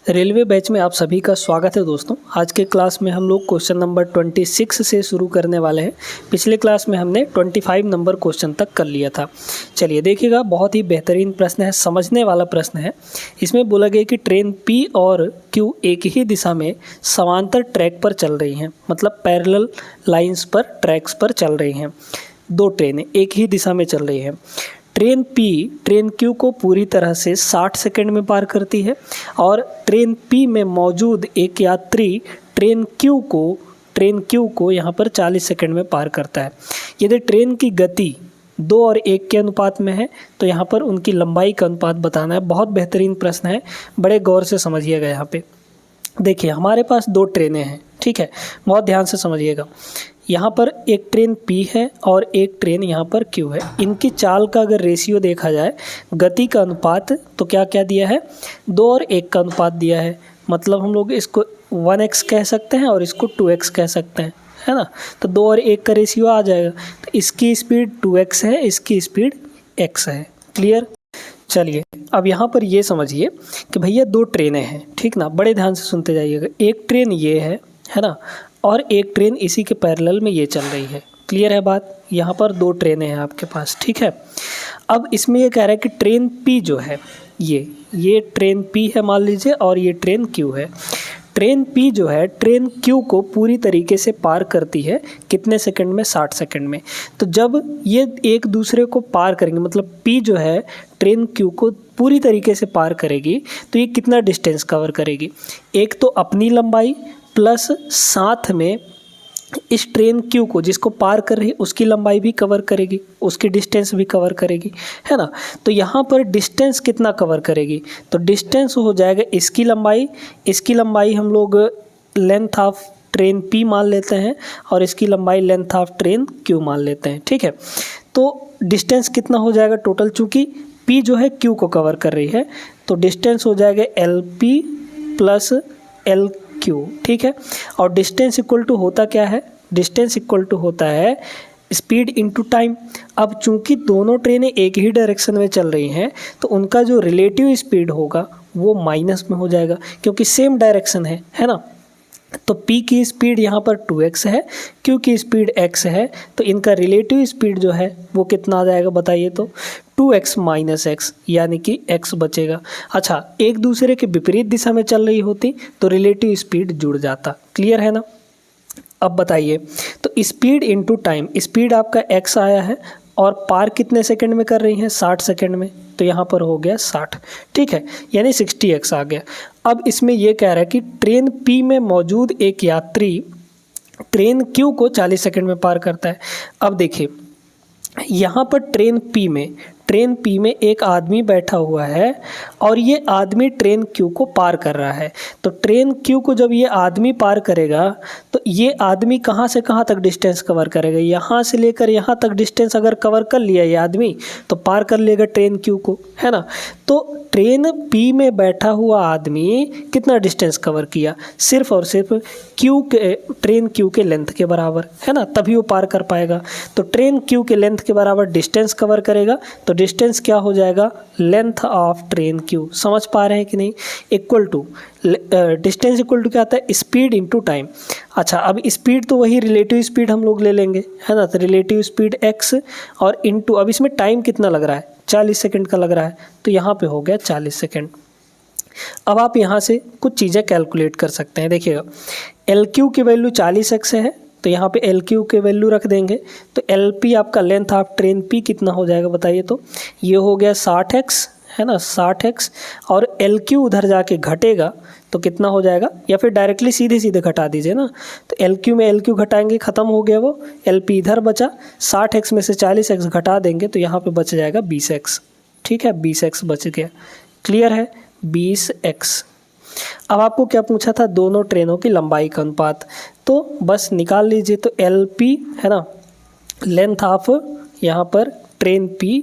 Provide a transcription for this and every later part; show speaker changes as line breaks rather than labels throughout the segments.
Railway batch में आप सभी का स्वागत है दोस्तों। आज के क्लास में हम लोग क्वेश्चन नंबर 26 से शुरू करने वाले हैं। पिछले क्लास में हमने 25 नंबर क्वेश्चन तक कर लिया था। चलिए देखिएगा, बहुत ही बेहतरीन प्रश्न है, समझने वाला प्रश्न है। इसमें बोला गया कि ट्रेन P और Q एक ही दिशा में समांतर ट्रैक पर चल रही हैं, मतलब पैरेलल लाइंस पर ट्रैक्स पर चल रही हैं। दो ट्रेनें एक ही दिशा में चल रही हैं। ट्रेन P ट्रेन Q को पूरी तरह से 60 सेकंड में पार करती है और ट्रेन P में मौजूद एक यात्री ट्रेन Q को यहाँ पर 40 सेकंड में पार करता है। यदि ट्रेन की गति 2 और 1 के अनुपात में है तो यहाँ पर उनकी लंबाई का अनुपात बताना है। बहुत बेहतरीन प्रश्न है, बड़े गौर से समझिएगा। यहाँ पे देखिए, हमारे पास दो ट्रेनें हैं, ठीक है, बहुत ध्यान से समझिएगा। यहाँ पर एक ट्रेन P है और एक ट्रेन यहाँ पर Q है। इनकी चाल का अगर रेशियो देखा जाए, गति का अनुपात, तो क्या क्या दिया है, 2 और 1 का अनुपात दिया है। मतलब हम लोग इसको 1x कह सकते हैं और इसको 2x कह सकते हैं, है ना। तो 2 और 1 का रेशियो आ जाएगा। तो इसकी स्पीड 2x है, इसकी स्पीड x है। क्लियर। चलिए अब यहाँ पर ये समझिए कि भैया दो ट्रेनें हैं, ठीक ना, बड़े ध्यान से सुनते जाइएगा। एक ट्रेन ये है ना, और एक ट्रेन इसी के पैरेलल में ये चल रही है। क्लियर है बात। यहाँ पर दो ट्रेनें हैं आपके पास, ठीक है। अब इसमें ये कह रहा है कि ट्रेन P जो है, ये ट्रेन P है मान लीजिए, और ये ट्रेन Q है। ट्रेन P जो है ट्रेन Q को पूरी तरीके से पार करती है कितने सेकंड में, 60 सेकंड में। तो जब ये एक दूसरे को पार करेंगे, मतलब P जो है ट्रेन Q को पूरी तरीके से पार करेगी, तो ये कितना डिस्टेंस कवर करेगी। एक तो अपनी लंबाई प्लस साथ में इस ट्रेन Q को जिसको पार कर रही है उसकी लंबाई भी कवर करेगी, उसकी डिस्टेंस भी कवर करेगी, है ना। तो यहाँ पर डिस्टेंस कितना कवर करेगी, तो डिस्टेंस हो जाएगा इसकी लंबाई हम लोग लेंथ ऑफ ट्रेन P मान लेते हैं और इसकी लंबाई लेंथ ऑफ ट्रेन Q मान लेते हैं, ठीक है। तो डिस्टेंस कितना हो जाएगा टोटल, चूँकि P जो है Q को कवर कर रही है, तो डिस्टेंस हो जाएगा LP प्लस LQ, ठीक है। और डिस्टेंस इक्वल टू होता क्या है, डिस्टेंस इक्वल टू होता है स्पीड इनटू टाइम। अब चूंकि दोनों ट्रेनें एक ही डायरेक्शन में चल रही हैं, तो उनका जो रिलेटिव स्पीड होगा वो माइनस में हो जाएगा, क्योंकि सेम डायरेक्शन है ना। तो P की स्पीड यहाँ पर 2x है, Q की स्पीड x है, तो इनका रिलेटिव स्पीड जो है वो कितना आ जाएगा बताइए, तो 2x माइनस x, यानी कि x बचेगा। अच्छा, एक दूसरे के विपरीत दिशा में चल रही होती तो रिलेटिव स्पीड जुड़ जाता। क्लियर है ना। अब बताइए, तो स्पीड इनटू टाइम, स्पीड आपका x आया है और पार कितने सेकंड में कर रही हैं, 60 सेकंड में, तो यहाँ पर हो गया 60, ठीक है, यानी 60x आ गया। अब इसमें ये कह रहा है कि ट्रेन P में मौजूद एक यात्री ट्रेन Q को 40 सेकंड में पार करता है। अब देखिए, यहाँ पर ट्रेन P में एक आदमी बैठा हुआ है और ये आदमी ट्रेन Q को पार कर रहा है। तो ट्रेन Q को जब ये आदमी पार करेगा तो ये आदमी कहाँ से कहाँ तक डिस्टेंस कवर करेगा, यहाँ से लेकर यहाँ तक डिस्टेंस अगर कवर कर लिया ये आदमी तो पार कर लेगा ट्रेन Q को, है ना। तो ट्रेन P में बैठा हुआ आदमी कितना डिस्टेंस कवर किया, सिर्फ और सिर्फ ट्रेन Q के लेंथ के बराबर, है ना, तभी वो पार कर पाएगा। तो ट्रेन Q के लेंथ के बराबर डिस्टेंस कवर करेगा, तो डिस्टेंस क्या हो जाएगा, लेंथ ऑफ ट्रेन Q। समझ पा रहे हैं कि नहीं। Equal to distance equal to क्या आता है, स्पीड इनटू टाइम। अच्छा, अब स्पीड तो वही रिलेटिव स्पीड हम लोग ले लेंगे, है ना। तो रिलेटिव स्पीड x और इनटू, अब इसमें टाइम कितना लग रहा है, 40 सेकंड का लग रहा है, तो यहाँ पे हो गया 40 सेकंड। अब आप यहाँ से कुछ चीज़ें कैलकुलेट कर सकते हैं। देखिएगा, LQ की वैल्यू 40x है, तो यहाँ पे LQ के वैल्यू रख देंगे। तो LP आपका लेंथ ऑफ ट्रेन P कितना हो जाएगा बताइए, तो ये हो गया 60x, है ना, 60x, और LQ उधर जाके घटेगा तो कितना हो जाएगा, या फिर डायरेक्टली सीधे घटा दीजिए ना। तो LQ में LQ घटाएंगे, ख़त्म हो गया वो, LP इधर बचा, 60x में से 40x घटा देंगे तो यहाँ पे बच जाएगा 20x, ठीक है, 20x बच गया। क्लियर है, 20x। अब आपको क्या पूछा था, दोनों ट्रेनों की लंबाई का अनुपात, तो बस निकाल लीजिए। तो LP है ना, लेंथ ऑफ यहाँ पर train P,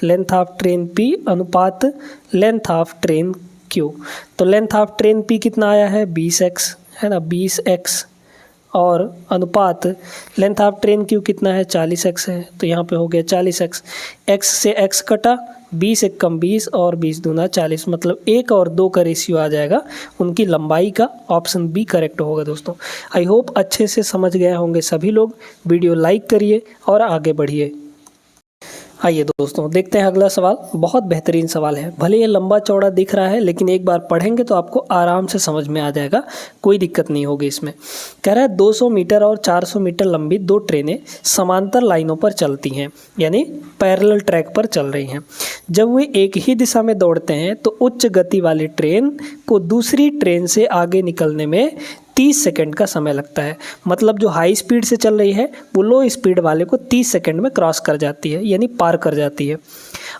length of train P अनुपात लेंथ ऑफ ट्रेन Q। तो लेंथ ऑफ ट्रेन P कितना आया है, 20x, है ना, 20x, और अनुपात लेंथ ऑफ ट्रेन Q कितना है, 40x है, तो यहाँ पे हो गया 40x। x से x कटा 20 एकम 20 और 20 दूना 40, मतलब 1 और 2 का रेशियो आ जाएगा उनकी लंबाई का। ऑप्शन बी करेक्ट होगा दोस्तों। आई होप अच्छे से समझ गए होंगे सभी लोग। वीडियो लाइक करिए और आगे बढ़िए। आइए दोस्तों देखते हैं अगला सवाल। बहुत बेहतरीन सवाल है, भले ये लंबा चौड़ा दिख रहा है लेकिन एक बार पढ़ेंगे तो आपको आराम से समझ में आ जाएगा, कोई दिक्कत नहीं होगी इसमें। कह रहा है 200 मीटर और 400 मीटर लंबी 2 ट्रेनें समांतर लाइनों पर चलती हैं, यानी पैरेलल ट्रैक पर चल रही हैं। जब वे एक ही दिशा में दौड़ते हैं तो उच्च गति वाली ट्रेन को दूसरी ट्रेन से आगे निकलने में 30 सेकंड का समय लगता है। मतलब जो हाई स्पीड से चल रही है वो लो स्पीड वाले को 30 सेकंड में क्रॉस कर जाती है, यानी पार कर जाती है।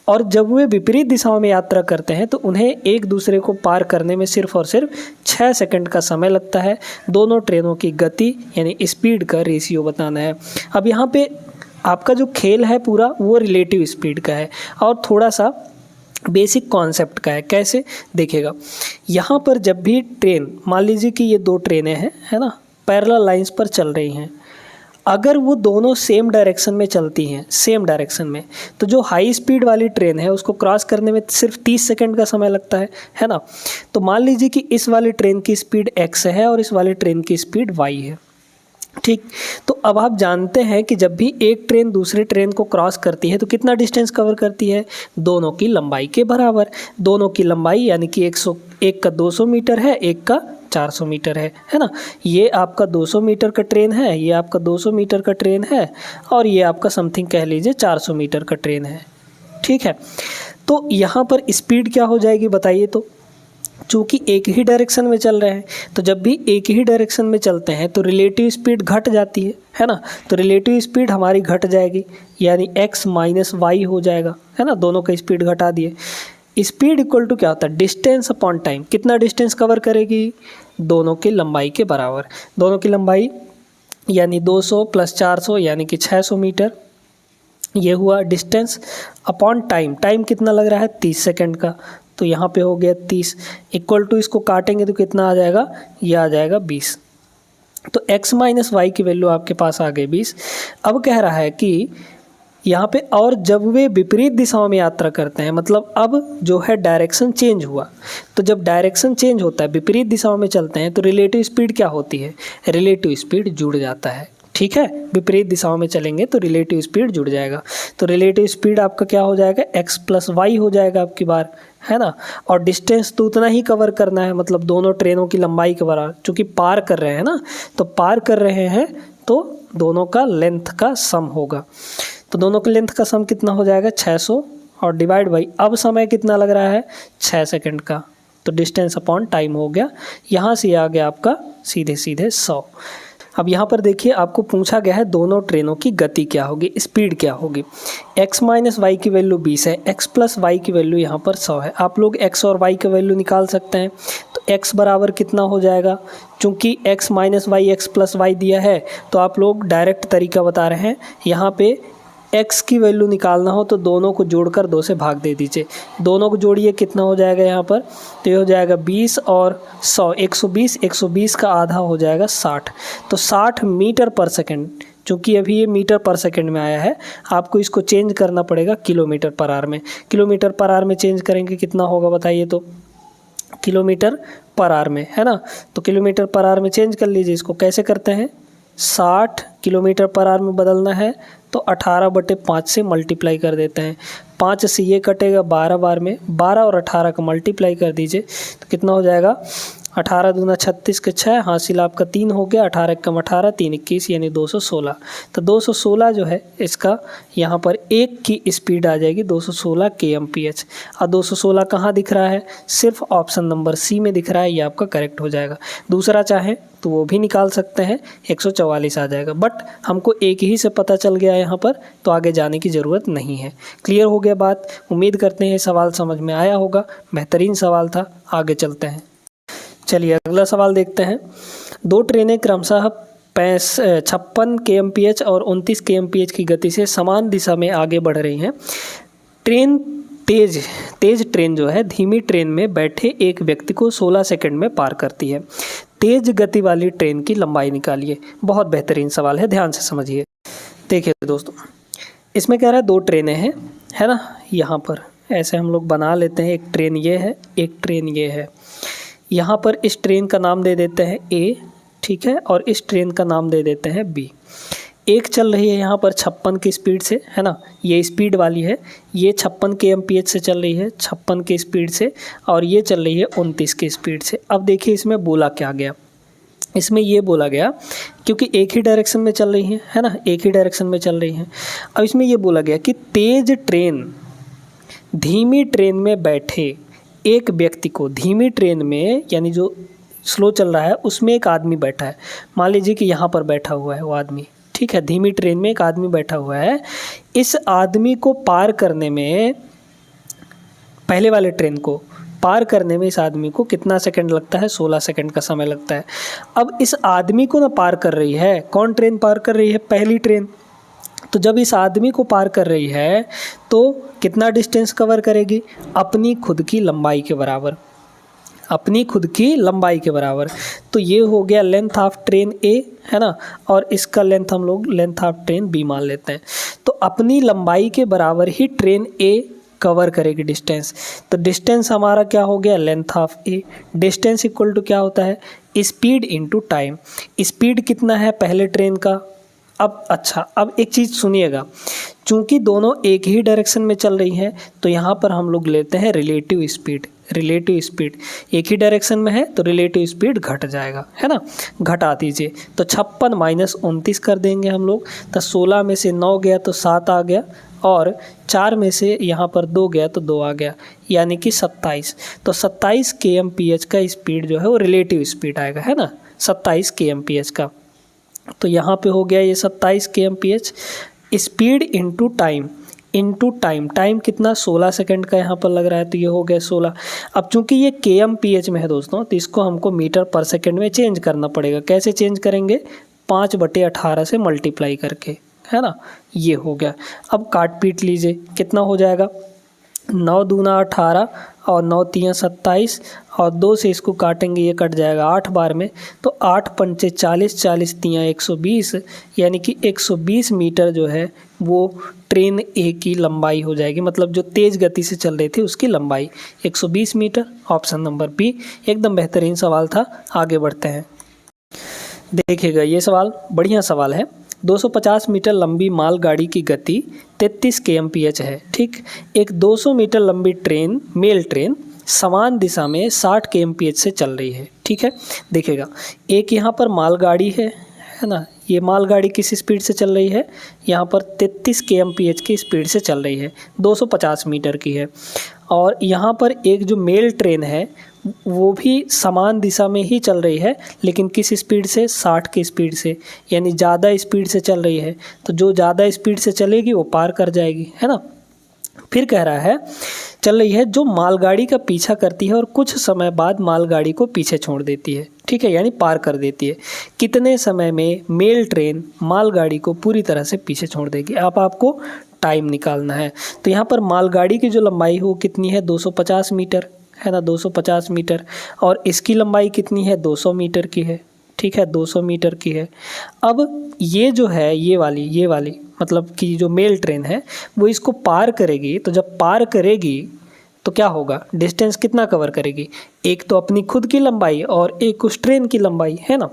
और जब वे विपरीत दिशाओं में यात्रा करते हैं तो उन्हें एक दूसरे को पार करने में सिर्फ और सिर्फ 6 सेकंड का समय लगता है। दोनों ट्रेनों की गति यानी स्पीड का रेशियो बताना है। अब यहाँ पे आपका जो खेल है पूरा वो रिलेटिव स्पीड का है और थोड़ा सा बेसिक कॉन्सेप्ट का है। कैसे देखिएगा, यहाँ पर जब भी ट्रेन, मान लीजिए कि ये 2 ट्रेनें हैं, है ना, पैरेलल लाइंस पर चल रही हैं, अगर वो दोनों सेम डायरेक्शन में चलती हैं, सेम डायरेक्शन में, तो जो हाई स्पीड वाली ट्रेन है उसको क्रॉस करने में सिर्फ 30 सेकंड का समय लगता है ना। तो मान लीजिए कि इस वाली ट्रेन की स्पीड x है और इस वाली ट्रेन की स्पीड y है, ठीक। तो अब आप जानते हैं कि जब भी एक ट्रेन दूसरे ट्रेन को क्रॉस करती है तो कितना डिस्टेंस कवर करती है, दोनों की लंबाई के बराबर। दोनों की लंबाई यानी कि एक का 200 मीटर है, एक का 400 मीटर है ना। ये आपका 200 मीटर का ट्रेन है, ये आपका 200 मीटर का ट्रेन है और ये आपका समथिंग कह लीजिए 400 मीटर का ट्रेन है, ठीक है। तो यहाँ पर स्पीड क्या हो जाएगी बताइए। तो चूँकि एक ही डायरेक्शन में चल रहे हैं तो जब भी एक ही डायरेक्शन में चलते हैं तो रिलेटिव स्पीड घट जाती है ना। तो रिलेटिव स्पीड हमारी घट जाएगी, यानी x माइनस वाई हो जाएगा, है ना। दोनों का स्पीड घटा दिए। स्पीड इक्वल टू क्या होता है, डिस्टेंस अपॉन टाइम। कितना डिस्टेंस कवर करेगी, दोनों की लंबाई के बराबर। दोनों की लंबाई यानी 200 प्लस 400 यानी कि 600 मीटर, ये हुआ डिस्टेंस अपॉन टाइम। टाइम कितना लग रहा है, 30 सेकंड का, तो यहाँ पे हो गया 30 इक्वल टू, इसको काटेंगे तो कितना आ जाएगा, ये आ जाएगा 20। तो x माइनस वाई की वैल्यू आपके पास आ गई 20। अब कह रहा है कि यहाँ पे और जब वे विपरीत दिशाओं में यात्रा करते हैं, मतलब अब जो है डायरेक्शन चेंज हुआ, तो जब डायरेक्शन चेंज होता है विपरीत दिशाओं में चलते हैं तो रिलेटिव स्पीड क्या होती है, रिलेटिव स्पीड जुड़ जाता है, ठीक है। विपरीत दिशाओं में चलेंगे तो रिलेटिव स्पीड जुड़ जाएगा। तो रिलेटिव स्पीड आपका क्या हो जाएगा, x प्लस वाई हो जाएगा आपकी बार, है ना। और डिस्टेंस तो उतना ही कवर करना है, मतलब दोनों ट्रेनों की लंबाई के बराबर, चूँकि पार कर रहे हैं ना, तो पार कर रहे हैं तो दोनों का लेंथ का सम होगा। तो दोनों के लेंथ का सम कितना हो जाएगा, 600 और डिवाइड बाई, अब समय कितना लग रहा है, 6 सेकंड का, तो डिस्टेंस अपॉन टाइम हो गया। यहाँ से आ गया आपका सीधे सीधे 100। अब यहाँ पर देखिए आपको पूछा गया है दोनों ट्रेनों की गति क्या होगी, स्पीड क्या होगी। x माइनस वाई की वैल्यू 20 है, x प्लस वाई की वैल्यू यहाँ पर 100 है। आप लोग x और y का वैल्यू निकाल सकते हैं। तो x बराबर कितना हो जाएगा, चूँकि x minus y x plus y दिया है तो आप लोग डायरेक्ट तरीका बता रहे हैं। यहाँ पे x की वैल्यू निकालना हो तो दोनों को जोड़कर 2 से भाग दे दीजिए। दोनों को जोड़िए, कितना हो जाएगा यहाँ पर, तो ये हो जाएगा 20 और 100, 120, 120 का आधा हो जाएगा 60। तो 60 मीटर पर सेकंड, चूँकि अभी ये मीटर पर सेकंड में आया है, आपको इसको चेंज करना पड़ेगा किलोमीटर पर आवर में। किलोमीटर पर आवर में चेंज करेंगे कितना होगा बताइए, तो किलोमीटर पर आवर में, है ना। तो किलोमीटर पर आवर में चेंज कर लीजिए। इसको कैसे करते हैं, 60 किलोमीटर पर आवर में बदलना है तो 18/5 से मल्टीप्लाई कर देते हैं। 5 से ये कटेगा 12 बार में, 12 और 18 का मल्टीप्लाई कर दीजिए तो कितना हो जाएगा, 18 दूना 36 के 6, हासिल आपका 3 हो गया, 18 कम 18, 3 21 यानी 216। तो 216 जो है इसका यहाँ पर एक की स्पीड आ जाएगी 216 kmph। और 216 कहाँ दिख रहा है, सिर्फ ऑप्शन नंबर सी में दिख रहा है, ये आपका करेक्ट हो जाएगा। दूसरा चाहे तो वो भी निकाल सकते हैं, 144 आ जाएगा। बट हमको एक ही से पता चल गया यहाँ पर, तो आगे जाने की ज़रूरत नहीं है। क्लियर हो गया बात। उम्मीद करते हैं सवाल समझ में आया होगा। बेहतरीन सवाल था, आगे चलते हैं। चलिए अगला सवाल देखते हैं। 2 ट्रेनें क्रमशः 56 kmph और 29 kmph की गति से समान दिशा में आगे बढ़ रही हैं। तेज ट्रेन जो है धीमी ट्रेन में बैठे एक व्यक्ति को 16 सेकंड में पार करती है। तेज गति वाली ट्रेन की लंबाई निकालिए। बहुत बेहतरीन सवाल है, ध्यान से समझिए। देखिए दोस्तों, इसमें कह रहा है 2 ट्रेनें हैं, है ना, यहाँ पर ऐसे हम लोग बना लेते हैं। एक ट्रेन ये है, एक ट्रेन ये है। यहाँ पर इस ट्रेन का नाम दे देते हैं ए, ठीक है, और इस ट्रेन का नाम दे देते हैं बी। एक चल रही है यहाँ पर 56 की स्पीड से, है ना, ये स्पीड वाली है। ये 56 kmph से चल रही है, 56 की स्पीड से, और ये चल रही है 29 की स्पीड से। अब देखिए इसमें बोला क्या गया, इसमें ये बोला गया क्योंकि एक ही डायरेक्शन में चल रही है ना, एक ही डायरेक्शन में चल रही है। अब इसमें ये बोला गया कि तेज ट्रेन धीमी ट्रेन में बैठे एक व्यक्ति को, धीमी ट्रेन में यानी जो स्लो चल रहा है उसमें एक आदमी बैठा है। मान लीजिए कि यहाँ पर बैठा हुआ है वो आदमी, ठीक है, धीमी ट्रेन में एक आदमी बैठा हुआ है। इस आदमी को पार करने में, पहले वाले ट्रेन को पार करने में इस आदमी को कितना सेकंड लगता है? 16 सेकंड का समय लगता है। अब इस आदमी को ना पार कर रही है, कौन ट्रेन पार कर रही है? पहली ट्रेन। तो जब इस आदमी को पार कर रही है तो कितना डिस्टेंस कवर करेगी? अपनी खुद की लंबाई के बराबर, अपनी खुद की लंबाई के बराबर। तो ये हो गया लेंथ ऑफ ट्रेन ए, है ना, और इसका लेंथ हम लोग लेंथ ऑफ ट्रेन बी मान लेते हैं। तो अपनी लंबाई के बराबर ही ट्रेन ए कवर करेगी डिस्टेंस। तो डिस्टेंस हमारा क्या हो गया? Length of A. Distance equal to क्या होता है? Speed into time. स्पीड कितना है पहले ट्रेन का? अब एक चीज़ सुनिएगा, चूंकि दोनों एक ही डायरेक्शन में चल रही हैं तो यहाँ पर हम लोग लेते हैं रिलेटिव स्पीड। रिलेटिव स्पीड एक ही डायरेक्शन में है तो रिलेटिव स्पीड घट जाएगा, है ना, घटा दीजिए। तो 56 माइनस 29 कर देंगे हम लोग। तो 16 में से 9 गया तो 7 आ गया, और 4 में से यहाँ पर 2 गया तो 2 आ गया, यानी कि 27। तो 27 kmph का स्पीड जो है वो रिलेटिव स्पीड आएगा, है ना, 27 kmph का। तो यहाँ पे हो गया ये 27 kmph। Speed into time, into time, time कितना? 16 सेकंड का यहाँ पर लग रहा है, तो ये हो गया 16। अब चूंकि ये kmph में है दोस्तों, तो इसको हमको मीटर पर सेकंड में चेंज करना पड़ेगा। कैसे चेंज करेंगे? 5/18 से मल्टीप्लाई करके, है ना, ये हो गया। अब काट पीट लीजिए, कितना हो जाएगा? 9 दूना 18 और 9 तियाँ 27, और 2 से इसको काटेंगे, ये कट जाएगा 8 बार में। तो 8 पंचे 40, 40 तियाँ 120, यानी कि 120 मीटर जो है वो ट्रेन ए की लंबाई हो जाएगी, मतलब जो तेज़ गति से चल रही थी उसकी लंबाई 120 मीटर। ऑप्शन नंबर बी एकदम बेहतरीन सवाल था। आगे बढ़ते हैं, देखिएगा ये सवाल बढ़िया सवाल है। 250 मीटर लंबी मालगाड़ी की गति 33 kmph है, ठीक। एक 200 मीटर लंबी ट्रेन, मेल ट्रेन, समान दिशा में 60 kmph से चल रही है, ठीक है। देखिएगा एक यहाँ पर मालगाड़ी है ना, ये मालगाड़ी किस स्पीड से चल रही है? यहाँ पर 33 kmph की स्पीड से चल रही है, 250 मीटर की है। और यहाँ पर एक जो मेल ट्रेन है वो भी समान दिशा में ही चल रही है, लेकिन किस स्पीड से? 60 की स्पीड से, यानी ज़्यादा स्पीड से चल रही है। तो जो ज़्यादा स्पीड से चलेगी वो पार कर जाएगी, है ना। फिर कह रहा है चल रही है जो मालगाड़ी का पीछा करती है और कुछ समय बाद मालगाड़ी को पीछे छोड़ देती है, ठीक है, यानी पार कर देती है। कितने समय में मेल ट्रेन मालगाड़ी को पूरी तरह से पीछे छोड़ देगी? आपको टाइम निकालना है। तो यहाँ पर मालगाड़ी की जो लंबाई है वो कितनी है? 250 मीटर, है ना, 250 मीटर, और इसकी लंबाई कितनी है? 200 मीटर की है, ठीक है, 200 मीटर की है। अब ये जो है ये वाली मतलब कि जो मेल ट्रेन है वो इसको पार करेगी। तो जब पार करेगी तो क्या होगा? डिस्टेंस कितना कवर करेगी? एक तो अपनी खुद की लंबाई और एक उस ट्रेन की लंबाई, है ना।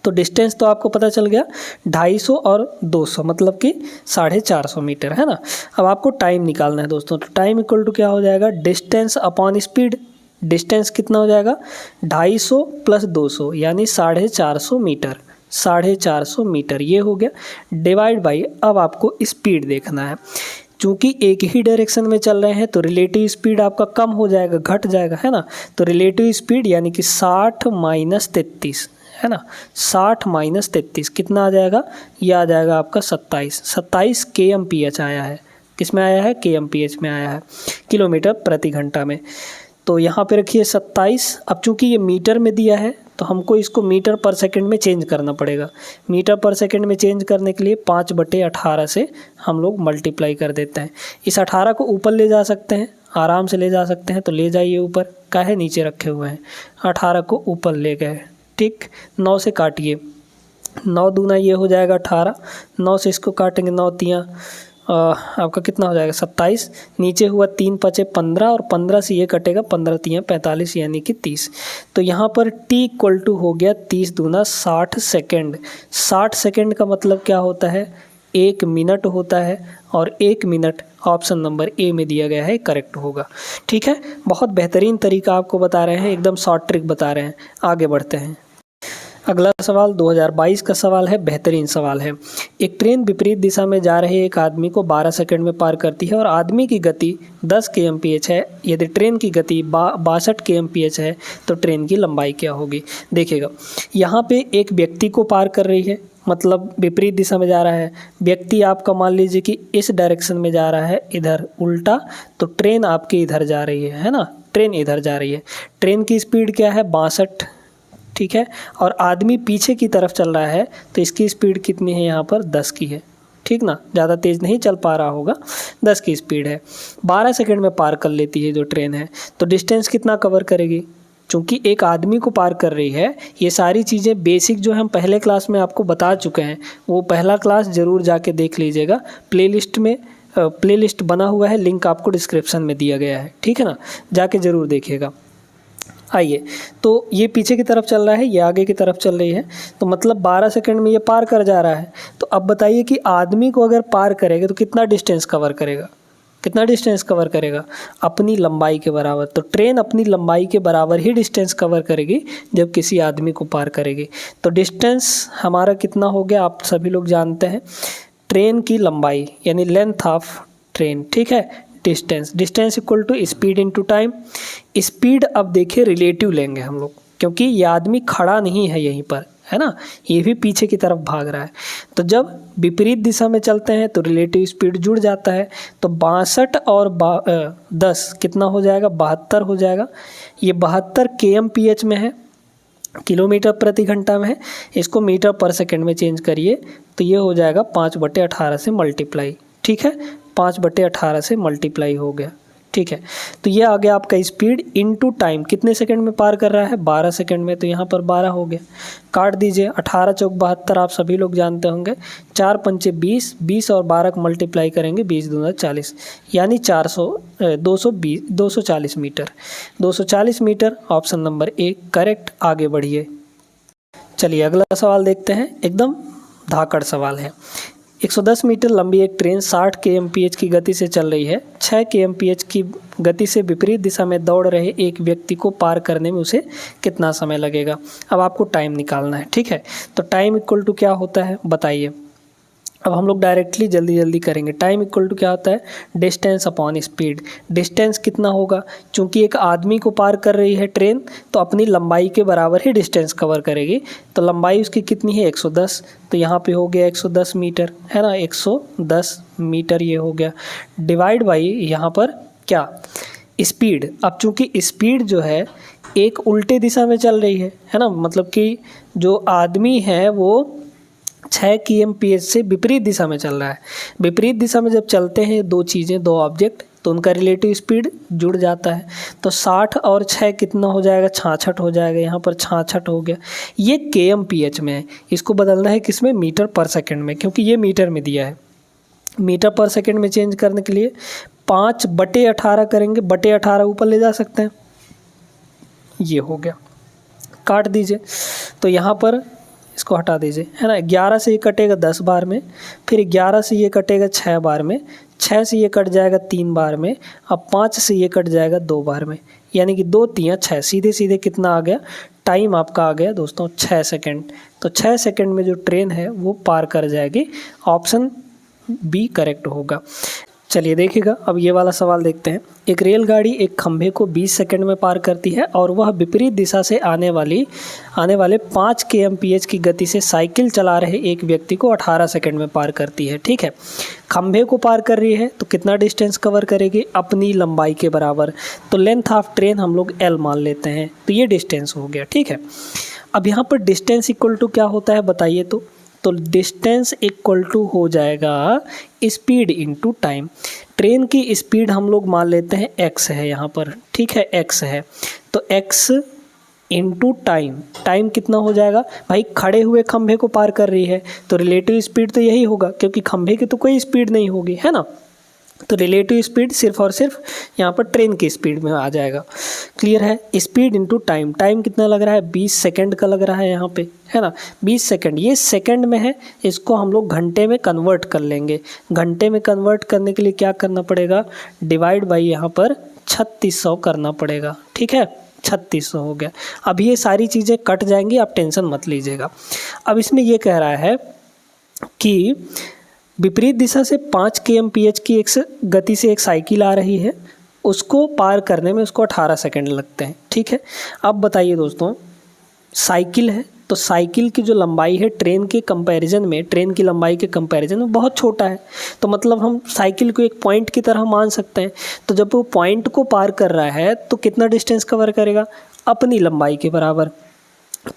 तो डिस्टेंस तो आपको पता चल गया, 250 और 200 मतलब कि 450 मीटर, है ना। अब आपको टाइम निकालना है दोस्तों। तो टाइम इक्वल टू क्या हो जाएगा? Distance upon speed. डिस्टेंस कितना हो जाएगा? 250 प्लस 200 यानी 450 मीटर, 450 मीटर ये हो गया, डिवाइड बाई। अब आपको स्पीड देखना है, चूँकि एक ही डायरेक्शन में चल रहे हैं तो रिलेटिव स्पीड आपका कम हो जाएगा, घट जाएगा, है ना। तो रिलेटिव स्पीड यानी कि 60 माइनस 33, है ना, 60 माइनस 33 कितना आ जाएगा? ये आ जाएगा आपका 27 kmph आया है। किस में आया है? kmph में आया है, किलोमीटर प्रति घंटा में। तो यहाँ पे रखिए 27। अब चूँकि ये मीटर में दिया है तो हमको इसको मीटर पर सेकंड में चेंज करना पड़ेगा। मीटर पर सेकंड में चेंज करने के लिए 5/18 से हम लोग मल्टीप्लाई कर देते हैं। इस 18 को ऊपर ले जा सकते हैं, आराम से ले जा सकते हैं, तो ले जाइए ऊपर, काहे नीचे रखे हुए हैं। 18 को ऊपर ले गए, ठीक। 9 से काटिए, 9 दूना ये हो जाएगा 18, 9 से इसको काटेंगे 9 तियाँ आपका कितना हो जाएगा 27, नीचे हुआ 3 पचे 15 और 15 से ये कटेगा 15 3 45 यानी कि 30। तो यहाँ पर t इक्वल टू हो गया 30 दूना 60 सेकेंड। 60 सेकेंड का मतलब क्या होता है, 1 मिनट होता है, और 1 मिनट ऑप्शन नंबर ए में दिया गया है, करेक्ट होगा। ठीक है, बहुत बेहतरीन तरीका आपको बता रहे हैं, एकदम शॉर्ट ट्रिक बता रहे हैं। आगे बढ़ते हैं। अगला सवाल 2022 का सवाल है, बेहतरीन सवाल है। एक ट्रेन विपरीत दिशा में जा रहे एक आदमी को 12 सेकंड में पार करती है और आदमी की गति 10 kmph है। यदि ट्रेन की गति 62 kmph है तो ट्रेन की लंबाई क्या होगी। देखिएगा, यहाँ पे एक व्यक्ति को पार कर रही है, मतलब विपरीत दिशा में जा रहा है। व्यक्ति आपका मान लीजिए कि इस डायरेक्शन में जा रहा है, इधर उल्टा, तो ट्रेन आपकी इधर जा रही है ना, ट्रेन इधर जा रही है। ट्रेन की स्पीड क्या है 62, ठीक है, और आदमी पीछे की तरफ चल रहा है तो इसकी स्पीड कितनी है यहाँ पर 10 की है, ठीक ना, ज़्यादा तेज़ नहीं चल पा रहा होगा, 10 की स्पीड है। 12 सेकंड में पार कर लेती है जो ट्रेन है, तो डिस्टेंस कितना कवर करेगी। चूँकि एक आदमी को पार कर रही है, ये सारी चीज़ें बेसिक जो हम पहले क्लास में आपको बता चुके हैं, वो पहला क्लास ज़रूर जाके देख लीजिएगा। प्लेलिस्ट बना हुआ है, लिंक आपको डिस्क्रिप्शन में दिया गया है, ठीक है ना, जाके ज़रूर देखिएगा। आइए, तो ये पीछे की तरफ चल रहा है, ये आगे की तरफ चल रही है, तो मतलब 12 सेकंड में ये पार कर जा रहा है। तो अब बताइए कि आदमी को अगर पार करेगा तो कितना डिस्टेंस कवर करेगा, कितना डिस्टेंस कवर करेगा, अपनी लंबाई के बराबर। तो ट्रेन अपनी लंबाई के बराबर ही डिस्टेंस कवर करेगी जब किसी आदमी को पार करेगी। तो डिस्टेंस हमारा कितना हो गया, आप सभी लोग जानते हैं, ट्रेन की लंबाई यानी लेंथ ऑफ ट्रेन, ठीक है। Distance equal to speed into time. Speed अब देखिए रिलेटिव लेंगे हम लोग, क्योंकि ये आदमी खड़ा नहीं है यहीं पर, है ना, ये भी पीछे की तरफ भाग रहा है। तो जब विपरीत दिशा में चलते हैं तो रिलेटिव स्पीड जुड़ जाता है। तो 62 और 10 कितना हो जाएगा, 72 हो जाएगा। ये 72 kmph में है, किलोमीटर प्रति घंटा में है। इसको मीटर पर सेकंड में चेंज करिए तो ये हो जाएगा 5/18 से मल्टीप्लाई, ठीक है, 5/18 से मल्टीप्लाई हो गया, ठीक है। तो ये आ गया आपका स्पीड इनटू टाइम, कितने सेकंड में पार कर रहा है, 12 सेकंड में, तो यहाँ पर 12 हो गया। काट दीजिए, 18 चौक 72 आप सभी लोग जानते होंगे, 4 पंचे 20, 20 और 12 को मल्टीप्लाई करेंगे, 20 दूना 40, यानी 240 metre. 240 metre option number A correct. आगे बढ़िए, चलिए अगला सवाल देखते हैं, एकदम धाकड़ सवाल है। 110 मीटर लंबी एक ट्रेन 60 kmph की गति से चल रही है। 6 kmph की गति से विपरीत दिशा में दौड़ रहे एक व्यक्ति को पार करने में उसे कितना समय लगेगा। अब आपको टाइम निकालना है, ठीक है। तो टाइम इक्वल टू क्या होता है बताइए। अब हम लोग डायरेक्टली जल्दी करेंगे। टाइम इक्वल टू क्या होता है, डिस्टेंस अपॉन स्पीड। डिस्टेंस कितना होगा, चूंकि एक आदमी को पार कर रही है ट्रेन, तो अपनी लंबाई के बराबर ही डिस्टेंस कवर करेगी। तो लंबाई उसकी कितनी है 110, तो यहाँ पे हो गया 110 मीटर, है ना, 110 मीटर ये हो गया। डिवाइड बाई यहाँ पर क्या, स्पीड। अब चूंकि स्पीड जो है एक उल्टे दिशा में चल रही है ना, मतलब कि जो आदमी है वो 6 kmph से विपरीत दिशा में चल रहा है। विपरीत दिशा में जब चलते हैं दो चीज़ें, दो ऑब्जेक्ट, तो उनका रिलेटिव स्पीड जुड़ जाता है। तो 60 और 6 कितना हो जाएगा, 66 हो जाएगा। यहाँ पर 66 हो गया। ये kmph में है, इसको बदलना है किसमें, मीटर पर सेकंड में, क्योंकि ये मीटर में दिया है। मीटर पर सेकंड में चेंज करने के लिए 5/18 करेंगे, /18 ऊपर ले जा सकते हैं, ये हो गया। काट दीजिए, तो यहाँ पर इसको हटा दीजिए, है ना। 11 से ये कटेगा 10 बार में, फिर 11 से ये कटेगा 6 बार में, 6 से ये कट जाएगा 3 बार में, अब 5 से ये कट जाएगा 2 बार में, यानी कि 2 3 6, सीधे कितना आ गया, टाइम आपका आ गया दोस्तों 6 सेकंड। तो 6 सेकंड में जो ट्रेन है वो पार कर जाएगी। ऑप्शन बी करेक्ट होगा। चलिए देखिएगा, अब ये वाला सवाल देखते हैं। एक रेलगाड़ी एक खंभे को 20 सेकंड में पार करती है और वह विपरीत दिशा से आने वाले 5 kmph की गति से साइकिल चला रहे एक व्यक्ति को 18 सेकंड में पार करती है, ठीक है। खंभे को पार कर रही है तो कितना डिस्टेंस कवर करेगी, अपनी लंबाई के बराबर। तो लेंथ ऑफ ट्रेन हम लोग L मान लेते हैं, तो ये डिस्टेंस हो गया, ठीक है। अब यहाँ पर डिस्टेंस इक्वल टू क्या होता है बताइए। तो डिस्टेंस इक्वल टू हो जाएगा स्पीड इनटू टाइम। ट्रेन की स्पीड हम लोग मान लेते हैं x है यहाँ पर, ठीक है, x है। तो x इनटू टाइम, टाइम कितना हो जाएगा भाई, खड़े हुए खंभे को पार कर रही है तो रिलेटिव स्पीड तो यही होगा, क्योंकि खंभे की तो कोई स्पीड नहीं होगी, है ना। तो रिलेटिव स्पीड सिर्फ और सिर्फ यहाँ पर ट्रेन की स्पीड में आ जाएगा। क्लियर है। स्पीड इनटू टाइम, टाइम कितना लग रहा है, 20 सेकंड का लग रहा है यहाँ पे, है ना। 20 सेकंड, ये सेकंड में है, इसको हम लोग घंटे में कन्वर्ट कर लेंगे। घंटे में कन्वर्ट करने के लिए क्या करना पड़ेगा, डिवाइड बाई यहाँ पर 3600 करना पड़ेगा। ठीक है, 3600 हो गया। अब ये सारी चीज़ें कट जाएंगी, आप टेंशन मत लीजिएगा। अब इसमें ये कह रहा है कि विपरीत दिशा से 5 kmph की एक गति से एक साइकिल आ रही है, उसको पार करने में उसको 18 सेकंड लगते हैं। ठीक है। अब बताइए दोस्तों, साइकिल है तो साइकिल की जो लंबाई है ट्रेन के कंपैरिजन में, ट्रेन की लंबाई के कंपैरिजन में बहुत छोटा है, तो मतलब हम साइकिल को एक पॉइंट की तरह मान सकते हैं। तो जब वो पॉइंट को पार कर रहा है तो कितना डिस्टेंस कवर करेगा, अपनी लंबाई के बराबर।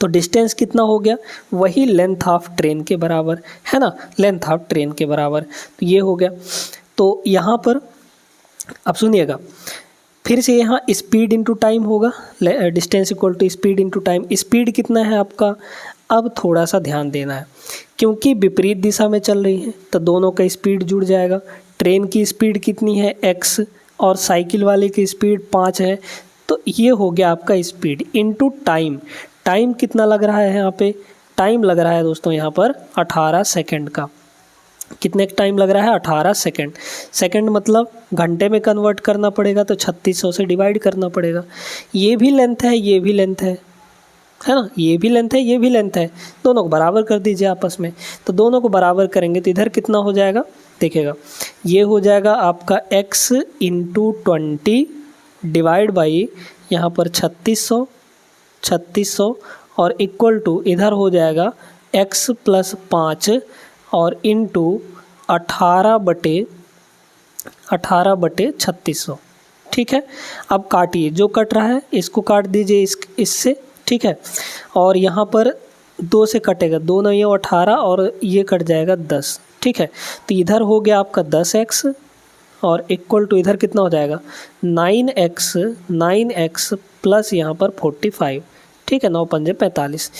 तो डिस्टेंस कितना हो गया, वही लेंथ ऑफ ट्रेन के बराबर, है ना, लेंथ ऑफ ट्रेन के बराबर। तो ये हो गया। तो यहाँ पर अब सुनिएगा फिर से, यहाँ स्पीड इनटू टाइम होगा, distance equal to speed into time. Speed कितना है आपका, अब थोड़ा सा ध्यान देना है, क्योंकि विपरीत दिशा में चल रही है तो दोनों का स्पीड जुड़ जाएगा। ट्रेन की स्पीड कितनी है x और साइकिल वाले की स्पीड 5 है, तो ये हो गया आपका स्पीड इनटू टाइम। टाइम कितना लग रहा है यहाँ पे, टाइम लग रहा है दोस्तों यहाँ पर 18 सेकंड का। कितने टाइम लग रहा है, 18 सेकंड। सेकंड मतलब घंटे में कन्वर्ट करना पड़ेगा, तो 3600 से डिवाइड करना पड़ेगा। ये भी लेंथ है, ये भी लेंथ है ना, ये भी लेंथ है, ये भी लेंथ है, दोनों को बराबर कर दीजिए आपस में। तो दोनों को बराबर करेंगे तो इधर कितना हो जाएगा, देखिएगा ये हो जाएगा आपका x इंटू 20 डिवाइड बाई यहाँ पर 3600 और इक्वल टू इधर हो जाएगा x प्लस 5 और इंटू 18/3600। ठीक है। अब काटिए, जो कट रहा है इसको काट दीजिए इससे। ठीक है। और यहाँ पर 2 से कटेगा, 2 नहीं 18 और ये कट जाएगा 10। ठीक है। तो इधर हो गया आपका 10x और इक्वल टू इधर कितना हो जाएगा 9x प्लस यहाँ पर 45। ठीक है, 9 पंजे 45।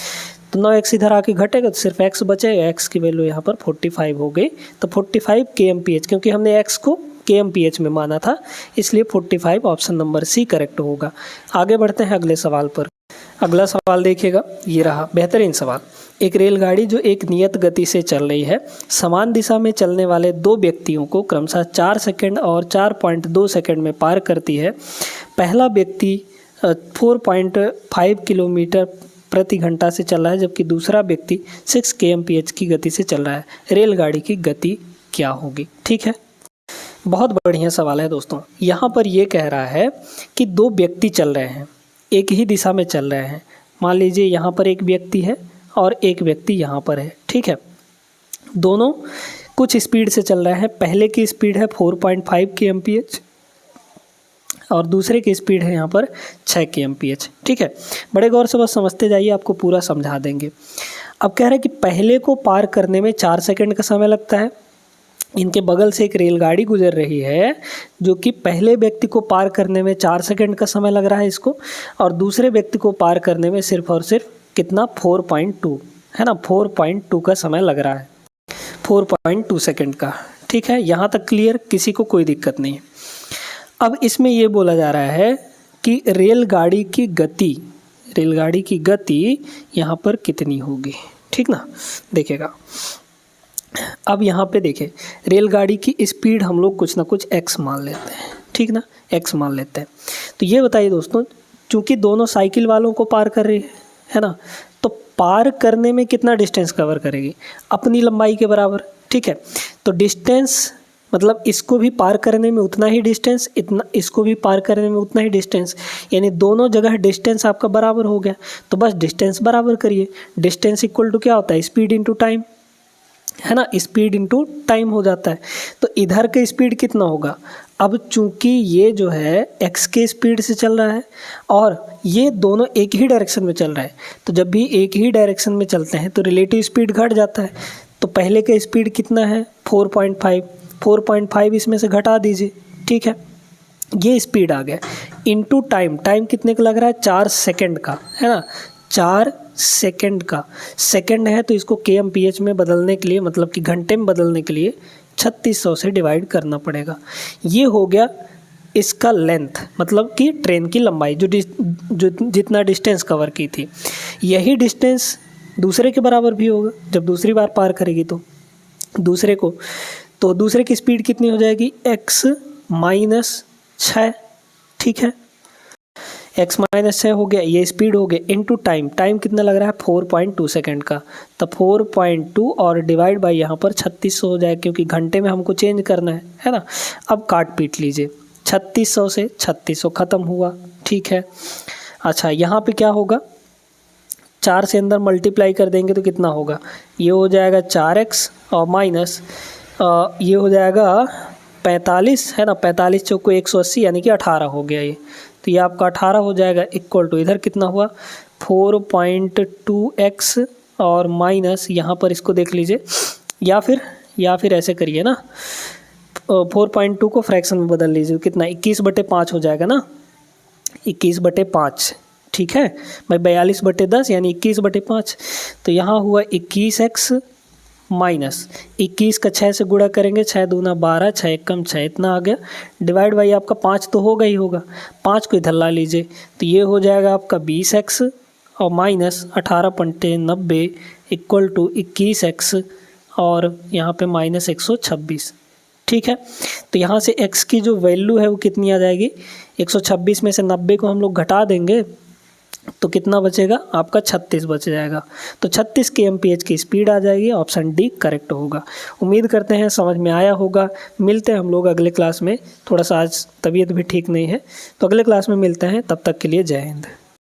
तो 9x इधर आके घटेगा तो सिर्फ x बचेगा, x की वैल्यू यहाँ पर 45 हो गई। तो 45 kmph, क्योंकि हमने x को kmph में माना था इसलिए 45 ऑप्शन नंबर सी करेक्ट होगा। आगे बढ़ते हैं अगले सवाल पर। अगला सवाल देखिएगा, ये रहा बेहतरीन सवाल। एक रेलगाड़ी जो एक नियत गति से चल रही है, समान दिशा में चलने वाले 2 व्यक्तियों को क्रमशः 4 सेकंड और 4.2 सेकंड में पार करती है। पहला व्यक्ति 4.5 किलोमीटर प्रति घंटा से चल रहा है, जबकि दूसरा व्यक्ति 6 kmph की गति से चल रहा है। रेलगाड़ी की गति क्या होगी। ठीक है, बहुत बढ़िया सवाल है दोस्तों। यहाँ पर ये कह रहा है कि 2 व्यक्ति चल रहे हैं, एक ही दिशा में चल रहे हैं। मान लीजिए यहाँ पर एक व्यक्ति है और एक व्यक्ति यहाँ पर है। ठीक है, दोनों कुछ स्पीड से चल रहे हैं। पहले की स्पीड है 4.5 kmph और दूसरे की स्पीड है यहाँ पर 6 kmph। ठीक है, बड़े गौर से बस समझते जाइए, आपको पूरा समझा देंगे। अब कह रहे हैं कि पहले को पार करने में 4 सेकंड का समय लगता है। इनके बगल से एक रेलगाड़ी गुजर रही है जो कि पहले व्यक्ति को पार करने में 4 सेकंड का समय लग रहा है इसको, और दूसरे व्यक्ति को पार करने में सिर्फ और सिर्फ कितना 4.2 है ना, 4.2 का समय लग रहा है, 4.2 सेकंड का। ठीक है, यहाँ तक क्लियर, किसी को कोई दिक्कत नहीं है। अब इसमें ये बोला जा रहा है कि रेलगाड़ी की गति यहाँ पर कितनी होगी। ठीक ना, देखिएगा अब यहाँ पे देखें, रेलगाड़ी की स्पीड हम लोग कुछ ना कुछ x मान लेते हैं। ठीक ना, x मान लेते हैं। तो ये बताइए दोस्तों, चूंकि दोनों साइकिल वालों को पार कर रही है ना, तो पार करने में कितना डिस्टेंस कवर करेगी, अपनी लंबाई के बराबर। ठीक है, तो डिस्टेंस मतलब इसको भी पार करने में उतना ही डिस्टेंस, इतना इसको भी पार करने में उतना ही डिस्टेंस, यानी दोनों जगह डिस्टेंस आपका बराबर हो गया। तो बस डिस्टेंस बराबर करिए। डिस्टेंस इक्वल टू क्या होता है, स्पीड इंटू टाइम, है ना, स्पीड इंटू टाइम हो जाता है। तो इधर का स्पीड कितना होगा, अब चूंकि ये जो है x के स्पीड से चल रहा है और ये दोनों एक ही डायरेक्शन में चल रहा है, तो जब भी एक ही डायरेक्शन में चलते हैं तो रिलेटिव स्पीड घट जाता है। तो पहले का स्पीड कितना है 4.5 इसमें से घटा दीजिए। ठीक है, ये स्पीड आ गया इनटू टाइम, टाइम कितने का लग रहा है 4 सेकंड का, है ना, 4 सेकंड का, सेकंड है तो इसको kmph में बदलने के लिए, मतलब कि घंटे में बदलने के लिए 3600 से डिवाइड करना पड़ेगा। ये हो गया इसका लेंथ, मतलब कि ट्रेन की लंबाई जो जितना डिस्टेंस कवर की थी। यही डिस्टेंस दूसरे के बराबर भी होगा जब दूसरी बार पार करेगी तो दूसरे को, तो दूसरे की स्पीड कितनी हो जाएगी x माइनस 6, ठीक है, x माइनस 6 हो गया, ये स्पीड हो गया इनटू टाइम, टाइम कितना लग रहा है 4.2 सेकेंड का, तो 4.2 और डिवाइड बाई यहाँ पर 3600 हो जाए क्योंकि घंटे में हमको चेंज करना है ना। अब काट पीट लीजिए, 3600 से 3600 ख़त्म हुआ, ठीक है। अच्छा यहाँ पे क्या होगा, 4 से अंदर मल्टीप्लाई कर देंगे तो कितना होगा, ये हो जाएगा 4x और माइनस ये हो जाएगा 45, है ना, 45 चौको 180 यानी कि 18 हो गया ये, तो ये आपका 18 हो जाएगा इक्वल टू इधर कितना हुआ 4.2x और माइनस यहाँ पर इसको देख लीजिए, या फिर ऐसे करिए ना, 4.2 को फ्रैक्शन में बदल लीजिए, कितना 21/5 हो जाएगा ना, 21/5, ठीक है भाई, 42/10 यानी 21/5, तो यहाँ हुआ 21x माइनस 21 का 6 से गुणा करेंगे, 6 दूना 12, 6 एकम 6, इतना आ गया, डिवाइड बाई आपका 5 तो होगा ही होगा, 5 को इधर ला लीजिए, तो ये हो जाएगा आपका 20x और माइनस 18.90 इक्वल टू 21x और यहाँ पे माइनस 126, ठीक है। तो यहाँ से x की जो वैल्यू है वो कितनी आ जाएगी, 126 में से 90 को हम लोग घटा देंगे तो कितना बचेगा आपका 36 बच जाएगा, तो 36 kmph की स्पीड आ जाएगी, ऑप्शन डी करेक्ट होगा। उम्मीद करते हैं समझ में आया होगा। मिलते हैं हम लोग अगले क्लास में, थोड़ा सा आज तबीयत भी ठीक नहीं है, तो अगले क्लास में मिलते हैं, तब तक के लिए जय हिंद।